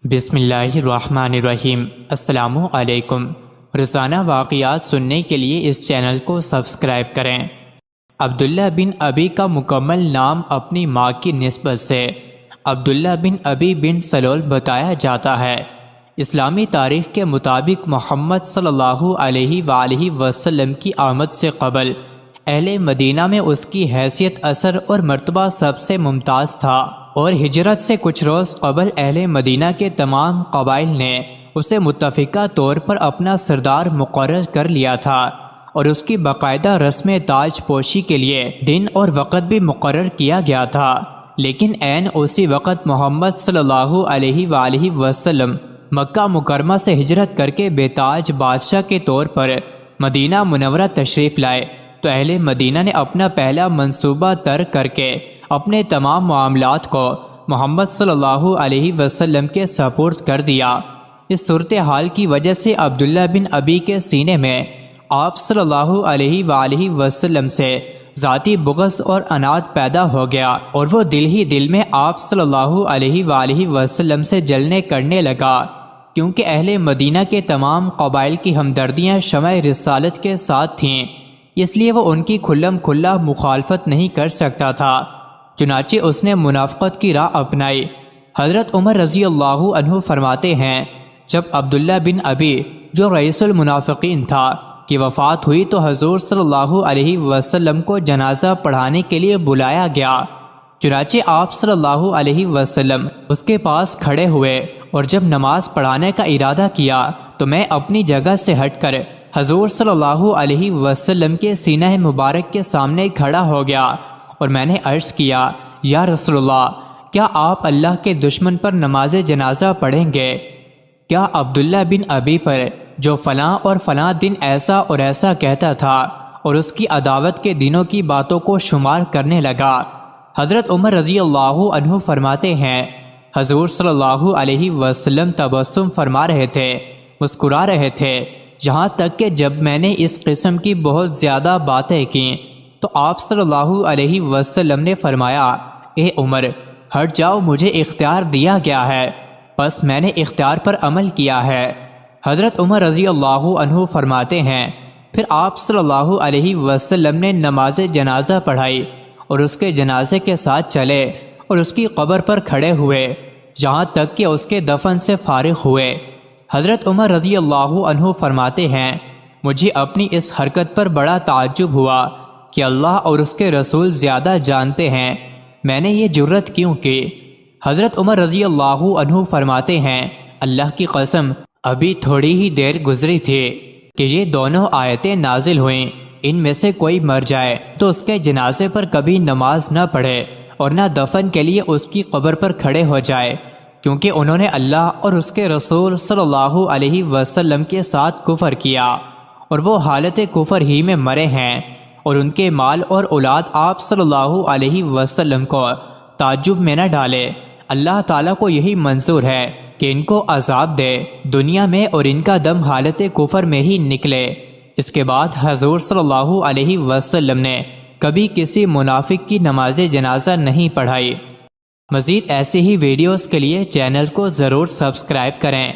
بسم اللہ الرحمن الرحیم۔ السلام علیکم۔ روزانہ واقعات سننے کے لیے اس چینل کو سبسکرائب کریں۔ عبداللہ بن ابی کا مکمل نام اپنی ماں کی نسبت سے عبداللہ بن ابی بن سلول بتایا جاتا ہے۔ اسلامی تاریخ کے مطابق محمد صلی اللہ علیہ وآلہ وسلم کی آمد سے قبل اہل مدینہ میں اس کی حیثیت، اثر اور مرتبہ سب سے ممتاز تھا، اور ہجرت سے کچھ روز قبل اہل مدینہ کے تمام قبائل نے اسے متفقہ طور پر اپنا سردار مقرر کر لیا تھا، اور اس کی باقاعدہ رسم تاج پوشی کے لیے دن اور وقت بھی مقرر کیا گیا تھا۔ لیکن عین اسی وقت محمد صلی اللہ علیہ وآلہ وسلم مکہ مکرمہ سے ہجرت کر کے بے تاج بادشاہ کے طور پر مدینہ منورہ تشریف لائے، تو اہل مدینہ نے اپنا پہلا منصوبہ ترک کر کے اپنے تمام معاملات کو محمد صلی اللہ علیہ وسلم کے سپرد کر دیا۔ اس صورتحال کی وجہ سے عبداللہ بن ابی کے سینے میں آپ صلی اللہ علیہ وآلہ وسلم سے ذاتی بغض اور عناد پیدا ہو گیا، اور وہ دل ہی دل میں آپ صلی اللہ علیہ وآلہ وسلم سے جلنے کرنے لگا، کیونکہ اہل مدینہ کے تمام قبائل کی ہمدردیاں شمع رسالت کے ساتھ تھیں، اس لیے وہ ان کی کھلم کھلا مخالفت نہیں کر سکتا تھا۔ چنانچہ اس نے منافقت کی راہ اپنائی۔ حضرت عمر رضی اللہ عنہ فرماتے ہیں، جب عبداللہ بن ابی جو رئیس المنافقین تھا کی وفات ہوئی تو حضور صلی اللہ علیہ وسلم کو جنازہ پڑھانے کے لیے بلایا گیا۔ چنانچہ آپ صلی اللہ علیہ وسلم اس کے پاس کھڑے ہوئے، اور جب نماز پڑھانے کا ارادہ کیا تو میں اپنی جگہ سے ہٹ کر حضور صلی اللہ علیہ وسلم کے سینہ مبارک کے سامنے کھڑا ہو گیا، اور میں نے عرض کیا، یا رسول اللہ، کیا آپ اللہ کے دشمن پر نماز جنازہ پڑھیں گے؟ کیا عبداللہ بن ابی پر جو فلاں اور فلاں دن ایسا اور ایسا کہتا تھا، اور اس کی عداوت کے دنوں کی باتوں کو شمار کرنے لگا؟ حضرت عمر رضی اللہ عنہ فرماتے ہیں، حضور صلی اللہ علیہ وسلم تبسم فرما رہے تھے، مسکرا رہے تھے، یہاں تک کہ جب میں نے اس قسم کی بہت زیادہ باتیں کیں تو آپ صلی اللہ علیہ وسلم نے فرمایا، اے عمر، ہٹ جاؤ، مجھے اختیار دیا گیا ہے، پس میں نے اختیار پر عمل کیا ہے۔ حضرت عمر رضی اللہ عنہ فرماتے ہیں، پھر آپ صلی اللہ علیہ وسلم نے نماز جنازہ پڑھائی، اور اس کے جنازے کے ساتھ چلے اور اس کی قبر پر کھڑے ہوئے، یہاں تک کہ اس کے دفن سے فارغ ہوئے۔ حضرت عمر رضی اللہ عنہ فرماتے ہیں، مجھے اپنی اس حرکت پر بڑا تعجب ہوا کہ اللہ اور اس کے رسول زیادہ جانتے ہیں، میں نے یہ جرت کیوں کی؟ حضرت عمر رضی اللہ عنہ فرماتے ہیں، اللہ کی قسم، ابھی تھوڑی ہی دیر گزری تھی کہ یہ دونوں آیتیں نازل ہوئیں، ان میں سے کوئی مر جائے تو اس کے جنازے پر کبھی نماز نہ پڑھے، اور نہ دفن کے لیے اس کی قبر پر کھڑے ہو جائے، کیونکہ انہوں نے اللہ اور اس کے رسول صلی اللہ علیہ وسلم کے ساتھ کفر کیا، اور وہ حالت کفر ہی میں مرے ہیں، اور ان کے مال اور اولاد آپ صلی اللہ علیہ وسلم کو تعجب میں نہ ڈالے۔ اللہ تعالیٰ کو یہی منظور ہے کہ ان کو عذاب دے دنیا میں، اور ان کا دم حالت کفر میں ہی نکلے۔ اس کے بعد حضور صلی اللہ علیہ وسلم نے کبھی کسی منافق کی نماز جنازہ نہیں پڑھائی۔ مزید ایسی ہی ویڈیوز کے لیے چینل کو ضرور سبسکرائب کریں۔